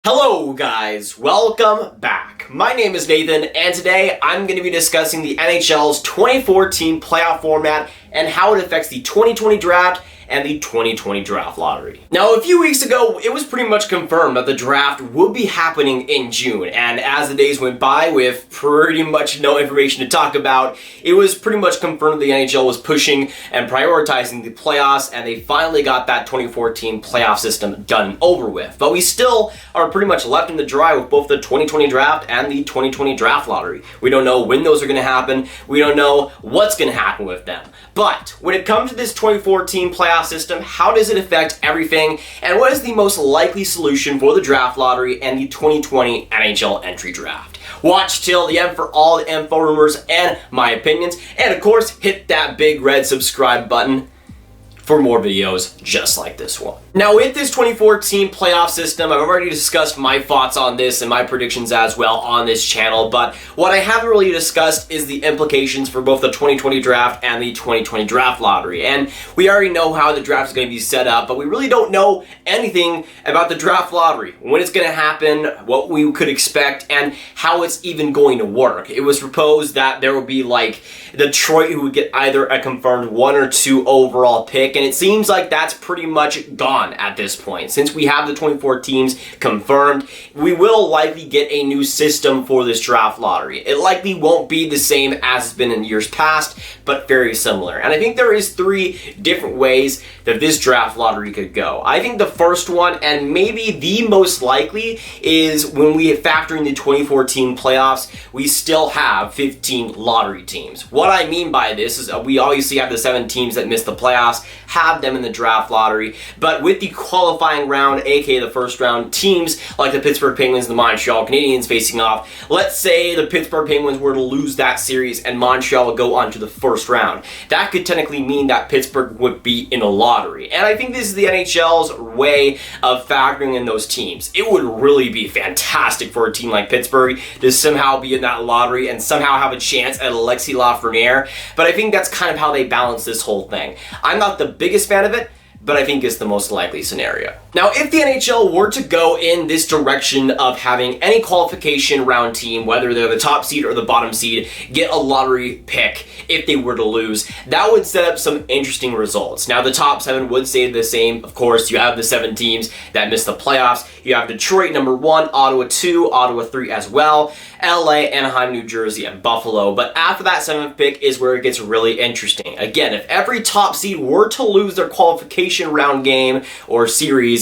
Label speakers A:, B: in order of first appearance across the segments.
A: Hello guys, welcome back. My name is Nathan and today I'm going to be discussing the NHL's 2014 playoff format and how it affects the 2020 draft and the 2020 draft lottery. Now, a few weeks ago, it was pretty much confirmed that the draft would be happening in June, and as the days went by with pretty much no information to talk about, it was pretty much confirmed the NHL was pushing and prioritizing the playoffs, and they finally got that 2014 playoff system done and over with. But we still are pretty much left in the dry with both the 2020 draft and the 2020 draft lottery. We don't know when those are going to happen. We don't know what's going to happen with them. But when it comes to this 2014 playoff system, how does it affect everything, and what is the most likely solution for the draft lottery and the 2020 NHL entry draft? Watch till the end for all the info, rumors, and my opinions, and of course, hit that big red subscribe button for more videos just like this one. Now, with this 2014 playoff system, I've already discussed my thoughts on this and my predictions as well on this channel, but what I haven't really discussed is the implications for both the 2020 draft and the 2020 draft lottery. And we already know how the draft is going to be set up, but we really don't know anything about the draft lottery, when it's going to happen, what we could expect, and how it's even going to work. It was proposed that there would be like Detroit who would get either a confirmed 1 or 2 overall pick, and it seems like that's pretty much gone at this point. Since we have the 24 teams confirmed, we will likely get a new system for this draft lottery. It likely won't be the same as it's been in years past, but very similar. And I think there is 3 different ways that this draft lottery could go. I think the first one, and maybe the most likely, is when we factor in the 2014 playoffs, we still have 15 lottery teams. What I mean by this is we obviously have the 7 teams that missed the playoffs, have them in the draft lottery, but with the qualifying round, aka the first round, teams like the Pittsburgh Penguins and the Montreal Canadiens facing off, let's say the Pittsburgh Penguins were to lose that series and Montreal would go on to the first round. That could technically mean that Pittsburgh would be in a lottery, and I think this is the NHL's way of factoring in those teams. It would really be fantastic for a team like Pittsburgh to somehow be in that lottery and somehow have a chance at Alexis Lafreniere, but I think that's kind of how they balance this whole thing. I'm not the biggest fan of it, but I think it's the most likely scenario. Now, if the NHL were to go in this direction of having any qualification round team, whether they're the top seed or the bottom seed, get a lottery pick if they were to lose, that would set up some interesting results. Now, the top 7 would stay the same. Of course, you have the 7 teams that missed the playoffs. You have Detroit, number 1, Ottawa 2, Ottawa 3 as well, LA, Anaheim, New Jersey, and Buffalo. But after that 7th pick is where it gets really interesting. Again, if every top seed were to lose their qualification round game or series,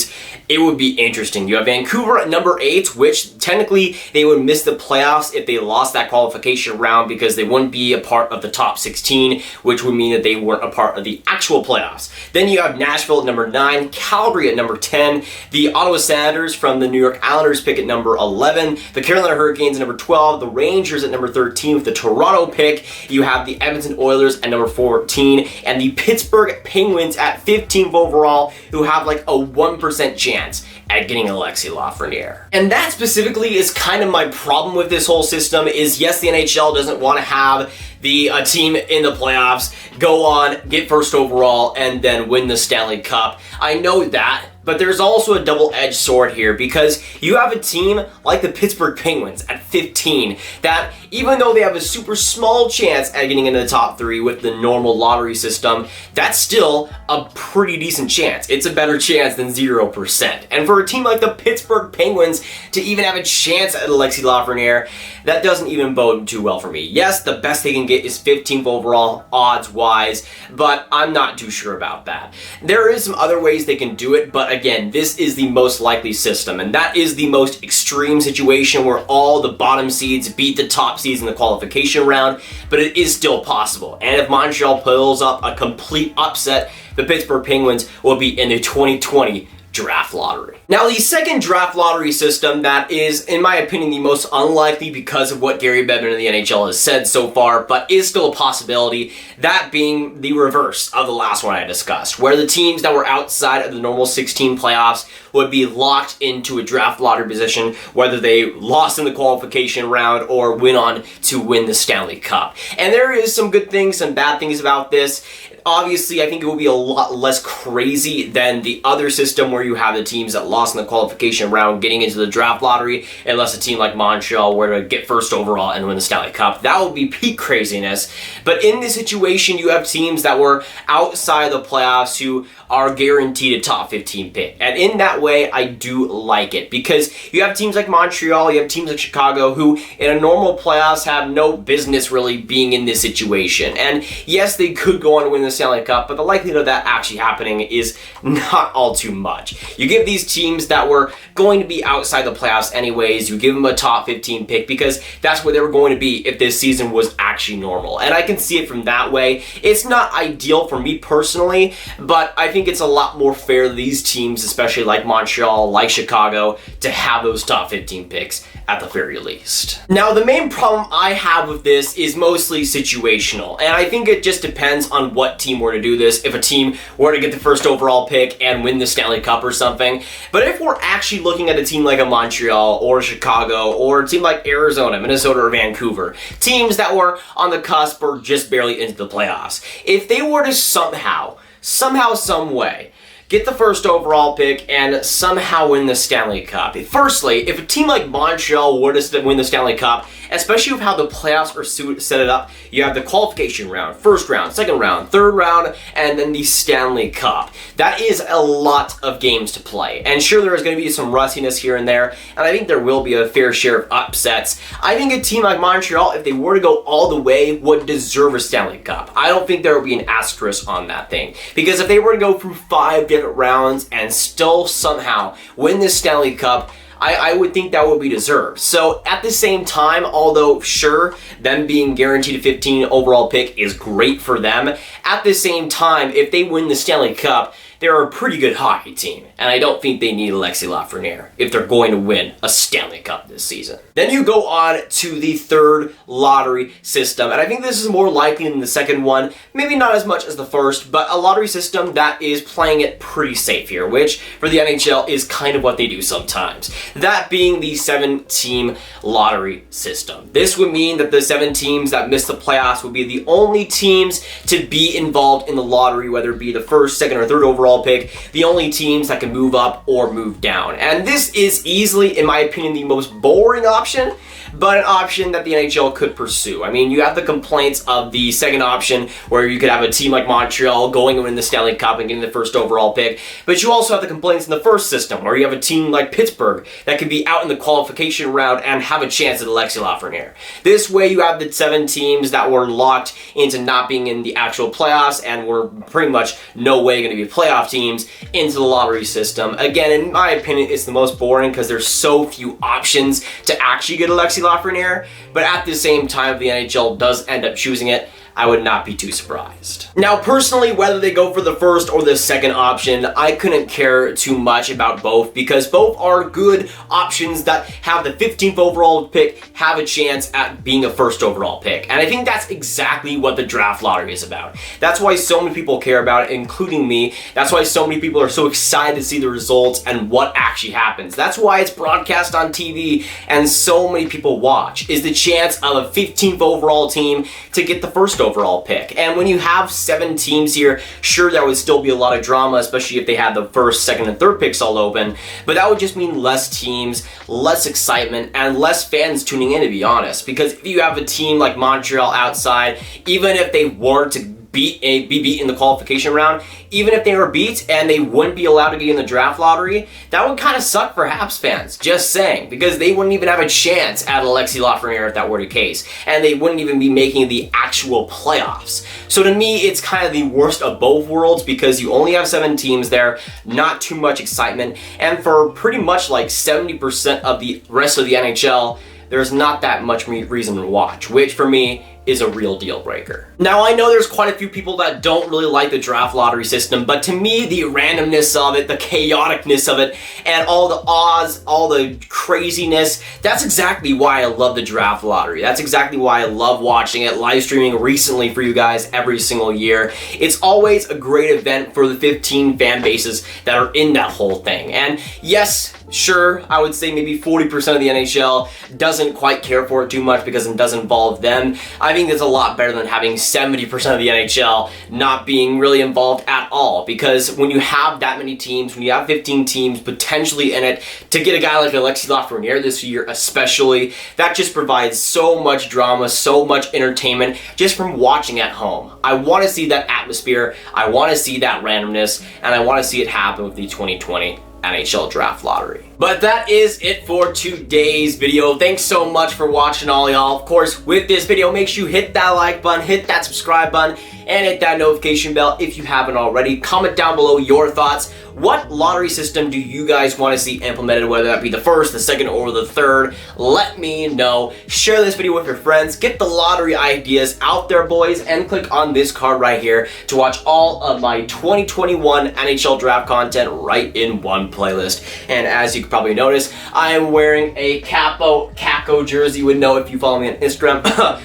A: it would be interesting. You have Vancouver at number 8, which technically they would miss the playoffs if they lost that qualification round because they wouldn't be a part of the top 16, which would mean that they weren't a part of the actual playoffs. Then you have Nashville at number 9, Calgary at number 10, the Ottawa Senators from the New York Islanders pick at number 11, the Carolina Hurricanes at number 12, the Rangers at number 13 with the Toronto pick. You have the Edmonton Oilers at number 14, and the Pittsburgh Penguins at 15th overall, who have like a 1% chance at getting Alexis Lafreniere. And that specifically is kind of my problem with this whole system is, yes, the NHL doesn't want to have the team in the playoffs go on, get first overall, and then win the Stanley Cup. I know that, but there's also a double-edged sword here because you have a team like the Pittsburgh Penguins at 15 that, even though they have a super small chance at getting into the top 3 with the normal lottery system, that's still a pretty decent chance. It's a better chance than 0%. And for a team like the Pittsburgh Penguins to even have a chance at Alexis Lafreniere, that doesn't even bode too well for me. Yes, the best they can get is 15th overall odds-wise, but I'm not too sure about that. There is some other ways they can do it, but again, this is the most likely system, and that is the most extreme situation where all the bottom seeds beat the top seeds in the qualification round, but it is still possible. And if Montreal pulls up a complete upset, the Pittsburgh Penguins will be in the 2020 draft lottery. Now, the second draft lottery system that is, in my opinion, the most unlikely because of what Gary Bettman of the NHL has said so far, but is still a possibility, that being the reverse of the last one I discussed, where the teams that were outside of the normal 16 playoffs would be locked into a draft lottery position, whether they lost in the qualification round or went on to win the Stanley Cup. And there is some good things, some bad things about this. Obviously, I think it will be a lot less crazy than the other system where you have the teams that lost in the qualification round getting into the draft lottery, unless a team like Montreal were to get first overall and win the Stanley Cup. That would be peak craziness. But in this situation, you have teams that were outside the playoffs who are guaranteed a top 15 pick. And in that way, I do like it, because you have teams like Montreal, you have teams like Chicago, who in a normal playoffs have no business really being in this situation. And yes, they could go on to win the Stanley Cup, but the likelihood of that actually happening is not all too much. You give these teams that were going to be outside the playoffs anyways, you give them a top 15 pick, because that's where they were going to be if this season was actually normal. And I can see it from that way. It's not ideal for me personally, but I think it's a lot more fair to these teams, especially like Montreal, like Chicago, to have those top 15 picks at the very least. Now, the main problem I have with this is mostly situational, and I think it just depends on what team were to do this. If a team were to get the first overall pick and win the Stanley Cup or something. But if we're actually looking at a team like a Montreal or Chicago or a team like Arizona, Minnesota, or Vancouver, teams that were on the cusp or just barely into the playoffs, if they were to somehow, some way, get the first overall pick and somehow win the Stanley Cup. Firstly, if a team like Montreal were to win the Stanley Cup, especially with how the playoffs are set it up, you have the qualification round, first round, second round, third round, and then the Stanley Cup. That is a lot of games to play. And sure, there is going to be some rustiness here and there, and I think there will be a fair share of upsets. I think a team like Montreal, if they were to go all the way, would deserve a Stanley Cup. I don't think there would be an asterisk on that thing. Because if they were to go through 5 different rounds and still somehow win this Stanley Cup, I would think that would be deserved. So at the same time, although sure, them being guaranteed a 15 overall pick is great for them, at the same time, if they win the Stanley Cup, they're a pretty good hockey team, and I don't think they need Alexis Lafreniere if they're going to win a Stanley Cup this season. Then you go on to the third lottery system, and I think this is more likely than the second one, maybe not as much as the first, but a lottery system that is playing it pretty safe here, which for the NHL is kind of what they do sometimes. That being the 7-team lottery system. This would mean that the 7 teams that miss the playoffs would be the only teams to be involved in the lottery, whether it be the first, second, or third overall pick, the only teams that can move up or move down. And this is easily, in my opinion, the most boring option, but an option that the NHL could pursue. I mean, you have the complaints of the second option, where you could have a team like Montreal going and win the Stanley Cup and getting the first overall pick, but you also have the complaints in the first system, where you have a team like Pittsburgh that could be out in the qualification round and have a chance at Alexis Lafreniere. This way, you have the 7 teams that were locked into not being in the actual playoffs and were pretty much no way going to be playoff teams into the lottery system. Again, in my opinion, it's the most boring because there's so few options to actually get Alexis Lafreniere, but at the same time, if the NHL does end up choosing it, I would not be too surprised. Now, personally, whether they go for the first or the second option, I couldn't care too much about both, because both are good options that have the 15th overall pick, have a chance at being a first overall pick. And I think that's exactly what the draft lottery is about. That's why so many people care about it, including me. That's why so many people are so excited to see the results and what actually happens. That's why it's broadcast on TV and so many people watch, is the chance of a 15th overall team to get the first overall pick. And when you have 7 teams here, sure, there would still be a lot of drama, especially if they had the first, second, and third picks all open, but that would just mean less teams, less excitement, and less fans tuning in, to be honest. Because if you have a team like Montreal outside, even if they were to be beat in the qualification round, even if they were beat and they wouldn't be allowed to be in the draft lottery, that would kind of suck for Habs fans, just saying, because they wouldn't even have a chance at Alexis Lafreniere if that were the case, and they wouldn't even be making the actual playoffs. So to me, it's kind of the worst of both worlds, because you only have 7 teams there, not too much excitement, and for pretty much like 70% of the rest of the NHL, there's not that much reason to watch, which for me is a real deal breaker. Now, I know there's quite a few people that don't really like the draft lottery system, but to me, the randomness of it, the chaoticness of it, and all the odds, all the craziness, that's exactly why I love the draft lottery. That's exactly why I love watching it, live streaming recently for you guys every single year. It's always a great event for the 15 fan bases that are in that whole thing. And yes, Sure, I would say maybe 40% of the NHL doesn't quite care for it too much because it doesn't involve them. I think that's a lot better than having 70% of the NHL not being really involved at all, because when you have that many teams, when you have 15 teams potentially in it, to get a guy like Alexis Lafreniere this year especially, that just provides so much drama, so much entertainment just from watching at home. I want to see that atmosphere, I want to see that randomness, and I want to see it happen with the 2020 NHL Draft Lottery. But that is it for today's video. Thanks so much for watching, all y'all. Of course, with this video, make sure you hit that like button, hit that subscribe button, and hit that notification bell if you haven't already. Comment down below your thoughts. What lottery system do you guys want to see implemented, whether that be the first, the second, or the third? Let me know. Share this video with your friends. Get the lottery ideas out there, boys, and click on this card right here to watch all of my 2021 NHL draft content right in one playlist. And as you can probably notice, I am wearing a Caco jersey. You would know if you follow me on Instagram,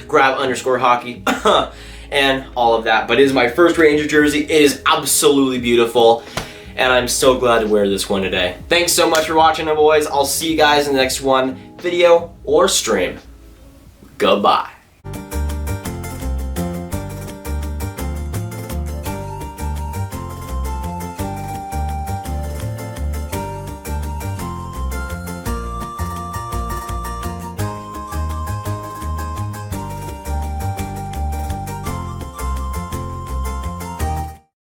A: Grav_hockey, and all of that. But it is my first Ranger jersey. It is absolutely beautiful, and I'm so glad to wear this one today. Thanks so much for watching, boys. I'll see you guys in the next one, video or stream. Goodbye.